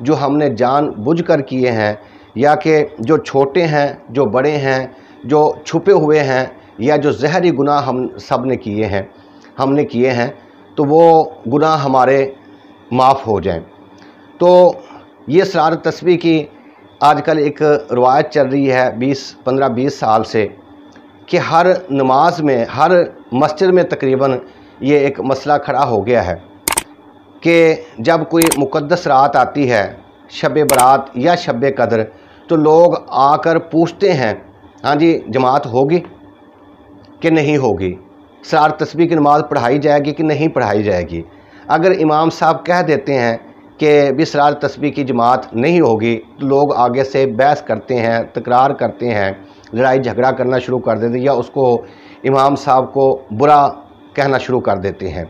جو ہم نے جان بوجھ کر کیے ہیں، یا کہ جو چھوٹے ہیں، جو بڑے ہیں، جو چھپے ہوئے ہیں، یا جو ظاہری گناہ ہم سب نے کیے ہیں تو وہ گناہ ہمارے معاف ہو جائیں۔ تو یہ اسرار تسبیح کی آج کل ایک روایت چل رہی ہے 15-20 سال سے، کہ ہر نماز میں، ہر مسجد میں تقریباً یہ ایک مسئلہ کھڑا ہو گیا ہے کہ جب کوئی مقدس رات آتی ہے، شب برات یا شب قدر، تو لوگ آ کر پوچھتے ہیں ہاں جی جماعت ہوگی کہ نہیں ہوگی، اسرار تسبیح کی نماز پڑھائی جائے گی کہ نہیں پڑھائی جائے گی۔ اگر امام صاحب کہہ دیتے ہیں کہ بھی اسرار تسبیح کی جماعت نہیں ہوگی، تو لوگ آگے سے بحث کرتے ہیں، تکرار کرتے ہیں، لڑائی جھگڑا کرنا شروع کر دیتے ہیں، یا اس کو امام صاحب کو برا کہنا شروع کر دیتے ہیں۔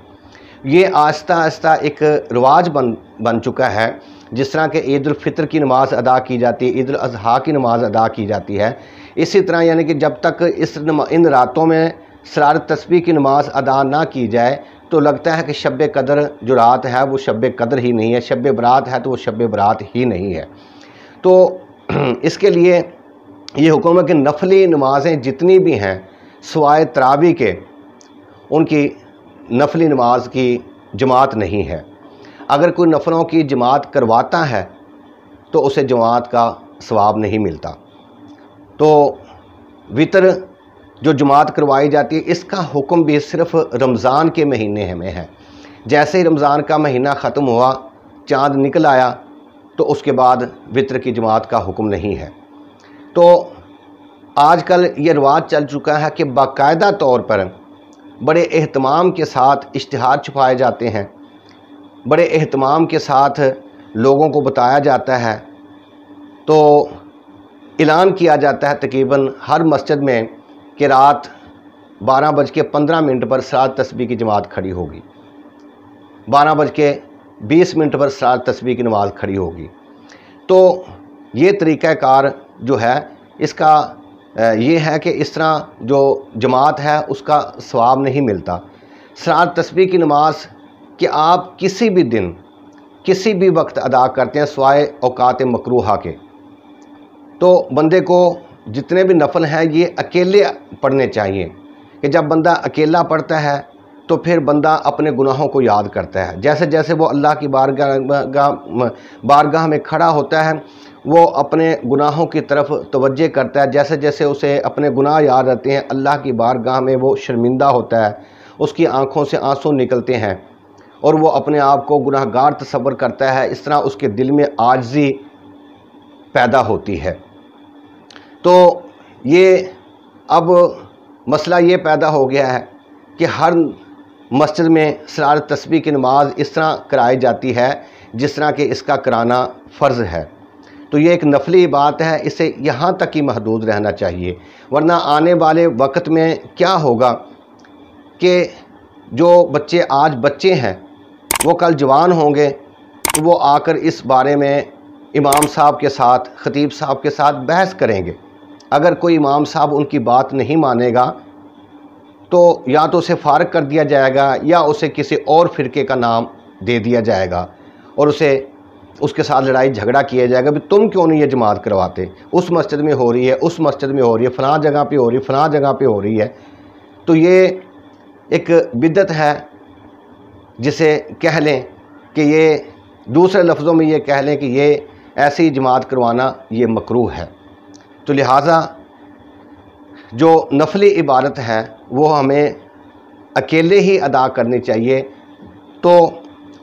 یہ آہستہ آہستہ ایک رواج بن چکا ہے، جس طرح کہ عید الفطر کی نماز ادا کی جاتی ہے، عید الاضحیٰ کی نماز ادا کی جاتی ہے، اسی طرح یعنی کہ جب تک ان راتوں میں اسرار تسبیح کی نماز ادا نہ کی جائے تو لگتا ہے کہ شب قدر جو رات ہے وہ شب قدر ہی نہیں ہے، شب برات ہے تو وہ شب برات ہی نہیں ہے۔ تو اس کے لیے یہ حکم ہے کہ نفلی نمازیں جتنی بھی ہیں سوائے تراویح کے، ان کی نفلی نماز کی جماعت نہیں ہے۔ اگر کوئی نفلوں کی جماعت کرواتا ہے تو اسے جماعت کا ثواب نہیں ملتا۔ تو وطر جو جماعت کروائی جاتی ہے، اس کا حکم بھی صرف رمضان کے مہینے میں ہے۔ جیسے ہی رمضان کا مہینہ ختم ہوا، چاند نکل آیا، تو اس کے بعد وطر کی جماعت کا حکم نہیں ہے۔ تو آج کل یہ رواج چل چکا ہے کہ باقاعدہ طور پر بڑے اہتمام کے ساتھ اشتہار چھپائے جاتے ہیں، بڑے اہتمام کے ساتھ لوگوں کو بتایا جاتا ہے، تو اعلان کیا جاتا ہے تقریباً ہر مسجد میں کہ رات 12:15 پر اسرار تسبیح کی جماعت کھڑی ہوگی، 12:20 پر اسرار تسبیح کی نماز کھڑی ہوگی۔ تو یہ طریقہ کار جو ہے اس کا یہ ہے کہ اس طرح جو جماعت ہے اس کا ثواب نہیں ملتا۔ اسرار تسبیح کی نماز کہ آپ کسی بھی دن کسی بھی وقت ادا کرتے ہیں سوائے اوقات مکروہہ کے، تو بندے کو جتنے بھی نفل ہیں یہ اکیلے پڑھنے چاہیے، کہ جب بندہ اکیلا پڑھتا ہے تو پھر بندہ اپنے گناہوں کو یاد کرتا ہے، جیسے جیسے وہ اللہ کی بارگاہ میں کھڑا ہوتا ہے وہ اپنے گناہوں کی طرف توجہ کرتا ہے، جیسے جیسے اسے اپنے گناہ یاد رہتے ہیں اللہ کی بارگاہ میں وہ شرمندہ ہوتا ہے، اس کی آنکھوں سے آنسو نکلتے ہیں اور وہ اپنے آپ کو گناہ گار تصور کرتا ہے، اس طرح اس کے دل میں عاجزی پیدا ہوتی ہے۔ تو یہ اب مسئلہ یہ پیدا ہو گیا ہے کہ ہر مسجد میں اسرار تسبیح کی نماز اس طرح کرائی جاتی ہے جس طرح کہ اس کا کرانا فرض ہے۔ تو یہ ایک نفلی بات ہے، اسے یہاں تک ہی محدود رہنا چاہیے، ورنہ آنے والے وقت میں کیا ہوگا کہ جو بچے آج بچے ہیں وہ کل جوان ہوں گے، تو وہ آ کر اس بارے میں امام صاحب کے ساتھ، خطیب صاحب کے ساتھ بحث کریں گے۔ اگر کوئی امام صاحب ان کی بات نہیں مانے گا تو یا تو اسے فارغ کر دیا جائے گا یا اسے کسی اور فرقے کا نام دے دیا جائے گا اور اس کے ساتھ لڑائی جھگڑا کیا جائے گا بھی تم کیوں نہیں یہ جماعت کرواتے، اس مسجد میں ہو رہی ہے، اس مسجد میں ہو رہی ہے، فلاں جگہ پہ ہو رہی ہے، فلاں جگہ پہ ہو رہی ہے۔ تو یہ ایک بدعت ہے، جسے کہہ لیں کہ یہ دوسرے لفظوں میں یہ کہہ لیں کہ یہ ایسی جماعت کروانا یہ مکروہ ہے۔ تو لہٰذا جو نفلی عبادت ہے وہ ہمیں اکیلے ہی ادا کرنی چاہیے۔ تو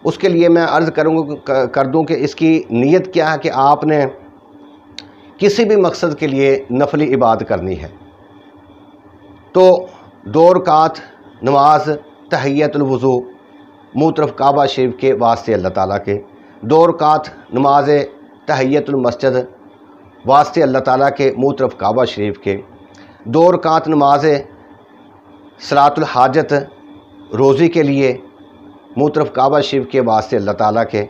اس کے لیے میں عرض کر دوں کہ اس کی نیت کیا ہے کہ آپ نے کسی بھی مقصد کے لیے نفلی عبادت کرنی ہے تو 2 رکعت نماز تحیت الوضو منہ طرف کعبہ شریف کے واسطے اللہ تعالیٰ کے، 2 رکعت نماز تحیت المسجد واسطے اللہ تعالیٰ کے منہ طرف کعبہ شریف کے، 2 رکعت نماز صلاۃ الحاجت روزی کے لیے منہ طرف کعبہ شریف کے واسطے اللہ تعالیٰ کے،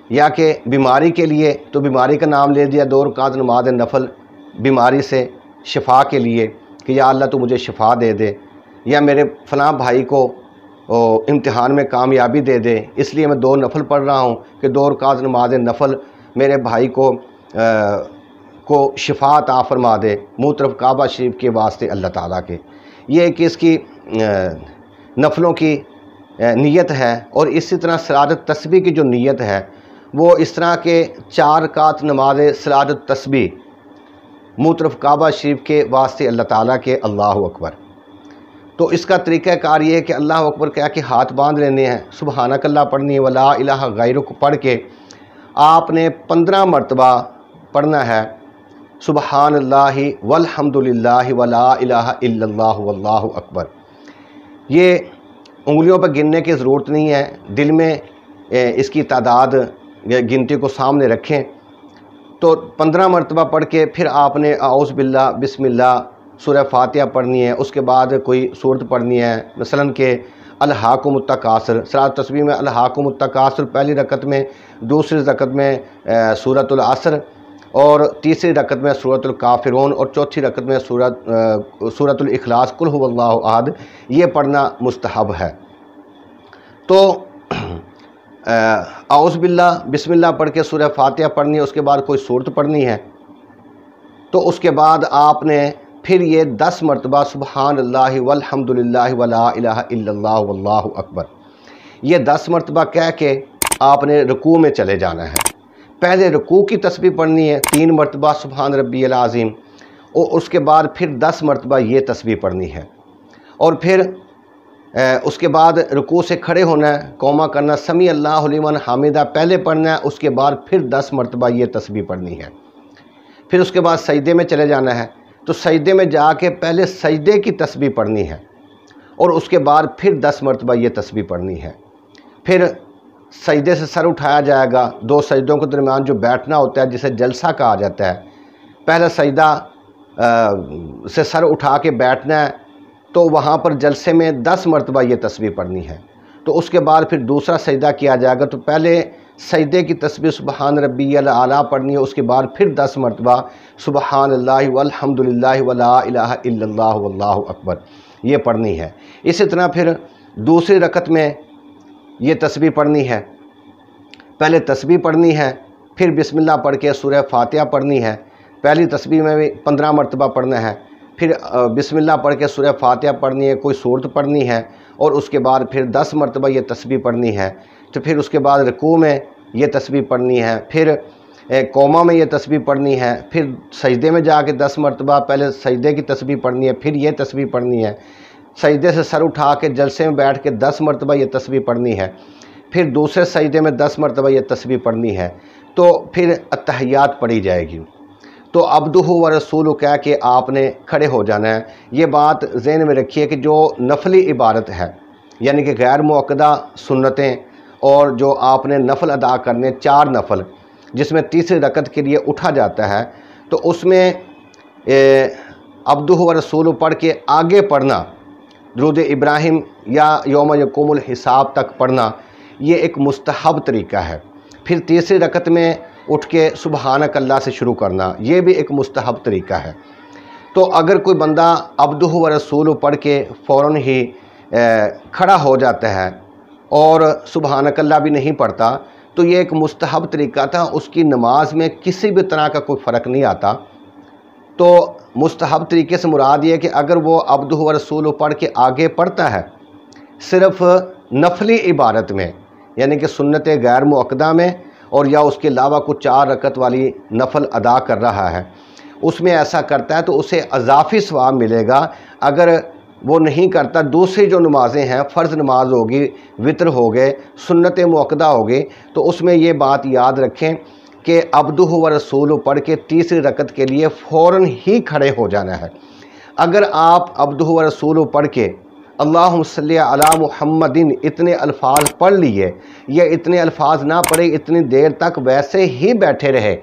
یا کہ بیماری کے لیے تو بیماری کا نام لے دیا 2 رکعت نماز نفل بیماری سے شفا کے لیے کہ یا اللہ تو مجھے شفا دے دے، یا میرے فلاں بھائی کو امتحان میں کامیابی دے دے، اس لیے میں 2 نفل پڑھ رہا ہوں کہ 2 رکعت نماز نفل میرے بھائی کو شفا عطا فرما دے منہ طرف کعبہ شریف کے واسطے اللہ تعالیٰ کے۔ یہ کہ اس کی نفلوں کی نیت ہے، اور اسی طرح صلاۃ التسبیح کی جو نیت ہے وہ اس طرح کے 4 رکعت نماز صلاۃ التسبیح منہ طرف کعبہ شریف کے واسطے اللہ تعالیٰ کے، اللہ اکبر۔ تو اس کا طریقہ کار یہ ہے کہ اللہ اکبر کہہ کے ہاتھ باندھ لینے ہیں، سبحانک اللہ پڑھنی ہے، ولا الہ غیرک پڑھ کے آپ نے 15 مرتبہ پڑھنا ہے، سبحان اللہ والحمد للہ ولا الہ الا اللہ واللہ اکبر۔ یہ انگلیوں پہ گننے کی ضرورت نہیں ہے، دل میں اس کی تعداد گنتی کو سامنے رکھیں۔ تو 15 مرتبہ پڑھ کے پھر آپ نے اعوذ باللہ، بسم اللہ، سورہ فاتحہ پڑھنی ہے، اس کے بعد کوئی صورت پڑھنی ہے، مثلا کہ الہاکم التکاثر، صلاۃ تسبیح میں الہاکم التکاثر پہلی رکعت میں، دوسری رکعت میں سورۃ العصر، اور تیسری رکعت میں سورۃ الکافرون، اور چوتھی رکعت میں سورۃ الاخلاص قل هو اللہ احد، یہ پڑھنا مستحب ہے۔ تو اعوذ باللہ، بسم اللہ پڑھ کے سورہ فاتحہ پڑھنی ہے، اس کے بعد کوئی صورت پڑھنی ہے، تو اس کے بعد آپ نے پھر یہ 10 مرتبہ سبحان اللہ والحمد للہ ولا الہ الا اللہ واللہ اکبر، یہ 10 مرتبہ کہہ کے آپ نے رکوع میں چلے جانا ہے۔ پہلے رکوع کی تسبیح پڑھنی ہے 3 مرتبہ سبحان ربی العظیم، اور اس کے بعد پھر 10 مرتبہ یہ تسبیح پڑھنی ہے، اور پھر اس کے بعد رکوع سے کھڑے ہونا ہے، قوما کرنا، سمیع اللہ لمن حمیدہ پہلے پڑھنا ہے، اس کے بعد پھر 10 مرتبہ یہ تسبیح پڑھنی ہے۔ پھر اس کے بعد سجدے میں چلے جانا ہے، تو سجدے میں جا کے پہلے سجدے کی تسبیح پڑھنی ہے، اور اس کے بعد پھر 10 مرتبہ یہ تسبیح پڑھنی ہے۔ پھر سجدے سے سر اٹھایا جائے گا، 2 سجدوں کے درمیان جو بیٹھنا ہوتا ہے جسے جلسہ کہا جاتا ہے، پہلا سجدہ سے سر اٹھا کے بیٹھنا ہے، تو وہاں پر جلسے میں 10 مرتبہ یہ تسبیح پڑھنی ہے۔ تو اس کے بعد پھر دوسرا سجدہ کیا جائے گا، تو پہلے سجدے کی تسبیح سبحان ربی الاعلیٰ پڑھنی ہے، اس کے بعد پھر 10 مرتبہ سبحان اللہ والحمد للہ ولا الہ الا اللہ واللہ اکبر یہ پڑھنی ہے۔ اسی طرح پھر دوسری رکعت میں یہ تسبیح پڑھنی ہے، پہلے تسبیح پڑھنی ہے، پھر بسم اللہ پڑھ کے سورہ فاتحہ پڑھنی ہے، پہلی تسبیح میں بھی 15 مرتبہ پڑھنا ہے، پھر بسم اللہ پڑھ کے سورہ فاتحہ پڑھنی ہے، کوئی صورت پڑھنی ہے، اور اس کے بعد پھر 10 مرتبہ یہ تسبیح پڑھنی ہے۔ تو پھر اس کے بعد رکوع میں یہ تسبیح پڑھنی ہے، پھر قوما میں یہ تسبیح پڑھنی ہے، پھر سجدے میں جا کے 10 مرتبہ پہلے سجدے کی تسبیح پڑھنی ہے، پھر یہ تسبیح پڑھنی ہے، سجدے سے سر اٹھا کے جلسے میں بیٹھ کے 10 مرتبہ یہ تسبیح پڑھنی ہے، پھر دوسرے سجدے میں 10 مرتبہ یہ تسبیح پڑھنی ہے، تو پھر التحیات پڑھی جائے گی۔ تو عبدہ و رسول کہہ کے آپ نے کھڑے ہو جانا ہے۔ یہ بات ذہن میں رکھیے کہ جو نفلی عبادت ہے، یعنی کہ غیر مؤکدہ سنتیں، اور جو آپ نے نفل ادا کرنے 4 نفل، جس میں تیسری رکعت کے لیے اٹھا جاتا ہے، تو اس میں عبدہ و رسول پڑھ کے آگے پڑھنا، درود ابراہیم یا یوم یقوم الحساب تک پڑھنا، یہ ایک مستحب طریقہ ہے۔ پھر تیسری رکعت میں اٹھ کے سبحانک اللہ سے شروع کرنا، یہ بھی ایک مستحب طریقہ ہے۔ تو اگر کوئی بندہ عبدہ و رسول پڑھ کے فوراً ہی کھڑا ہو جاتا ہے اور سبحانک اللہ بھی نہیں پڑھتا، تو یہ ایک مستحب طریقہ تھا، اس کی نماز میں کسی بھی طرح کا کوئی فرق نہیں آتا۔ تو مستحب طریقے سے مراد یہ ہے کہ اگر وہ عبدہ و رسول پڑھ کے آگے پڑھتا ہے صرف نفلی عبادت میں، یعنی کہ سنت غیر مؤکدہ میں، اور یا اس کے علاوہ کچھ 4 رکعت والی نفل ادا کر رہا ہے، اس میں ایسا کرتا ہے تو اسے اضافی ثواب ملے گا۔ اگر وہ نہیں کرتا، دوسری جو نمازیں ہیں، فرض نماز ہوگی، وتر ہو گئے، سنت مؤکدہ ہوگی، تو اس میں یہ بات یاد رکھیں کہ عبدہ و رسول پڑھ کے تیسری رکعت کے لیے فوراً ہی کھڑے ہو جانا ہے۔ اگر آپ عبدہ و رسول پڑھ کے اللہم صلی علی محمد اتنے الفاظ پڑھ لیے، یا اتنے الفاظ نہ پڑھے، اتنی دیر تک ویسے ہی بیٹھے رہے،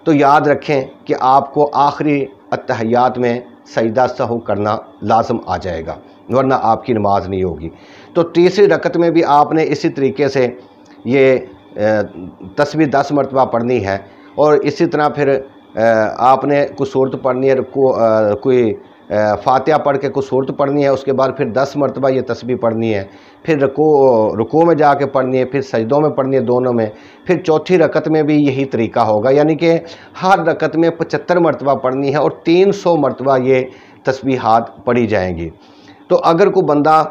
تو یاد رکھیں کہ آپ کو آخری التحیات میں سجدہ سہو کرنا لازم آ جائے گا، ورنہ آپ کی نماز نہیں ہوگی۔ تو تیسری رکعت میں بھی آپ نے اسی طریقے سے یہ تسبیح 10 مرتبہ پڑھنی ہے، اور اسی طرح پھر آپ نے کوئی صورت پڑھنی ہے، کوئی فاتحہ پڑھ کے کچھ صورت پڑھنی ہے، اس کے بعد پھر 10 مرتبہ یہ تسبیح پڑھنی ہے، پھر رکوع میں جا کے پڑھنی ہے، پھر سجدوں میں پڑھنی ہے دونوں میں، پھر چوتھی رکعت میں بھی یہی طریقہ ہوگا، یعنی کہ ہر رکعت میں 75 مرتبہ پڑھنی ہے اور 300 مرتبہ یہ تسبیحات پڑھی جائیں گی۔ تو اگر کوئی بندہ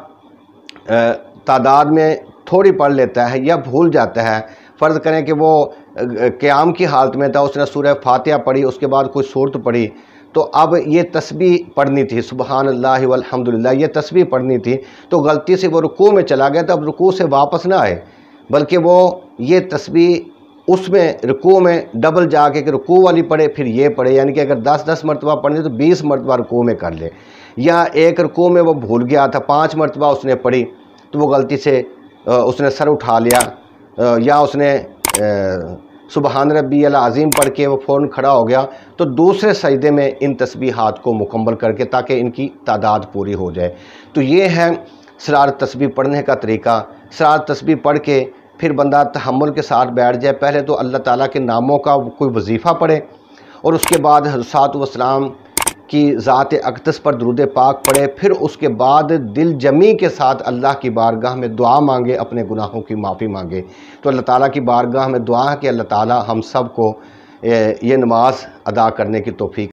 تعداد میں تھوڑی پڑھ لیتا ہے یا بھول جاتا ہے، فرض کریں کہ وہ قیام کی حالت میں تھا، اس نے سورہ فاتحہ پڑھی، اس کے بعد کوئی صورت پڑھی، تو اب یہ تسبیح پڑھنی تھی، سبحان اللہ والحمدللہ یہ تسبیح پڑھنی تھی، تو غلطی سے وہ رکوع میں چلا گیا، تو اب رکوع سے واپس نہ آئے، بلکہ وہ یہ تسبیح اس میں رکوع میں ڈبل جا کے کہ رکوع والی پڑھے پھر یہ پڑھے، یعنی کہ اگر 10 مرتبہ پڑھنی تو 20 مرتبہ رکوع میں کر لے، یا ایک رکوع میں وہ بھول گیا تھا 5 مرتبہ اس نے پڑھی تو وہ غلطی سے اس نے سر اٹھا لیا، یا اس نے سبحان ربی العظیم پڑھ کے وہ فوراً کھڑا ہو گیا، تو دوسرے سجدے میں ان تسبیحات کو مکمل کر کے تاکہ ان کی تعداد پوری ہو جائے۔ تو یہ ہے سرار تسبیح پڑھنے کا طریقہ۔ سرار تسبیح پڑھ کے پھر بندہ تحمل کے ساتھ بیٹھ جائے، پہلے تو اللہ تعالیٰ کے ناموں کا کوئی وظیفہ پڑھے، اور اس کے بعد حضرات والسلام کی ذات اقدس پر درود پاک پڑھے، پھر اس کے بعد دل جمی کے ساتھ اللہ کی بارگاہ میں دعا مانگے، اپنے گناہوں کی معافی مانگے۔ تو اللہ تعالیٰ کی بارگاہ میں دعا ہے کہ اللہ تعالیٰ ہم سب کو یہ نماز ادا کرنے کی توفیق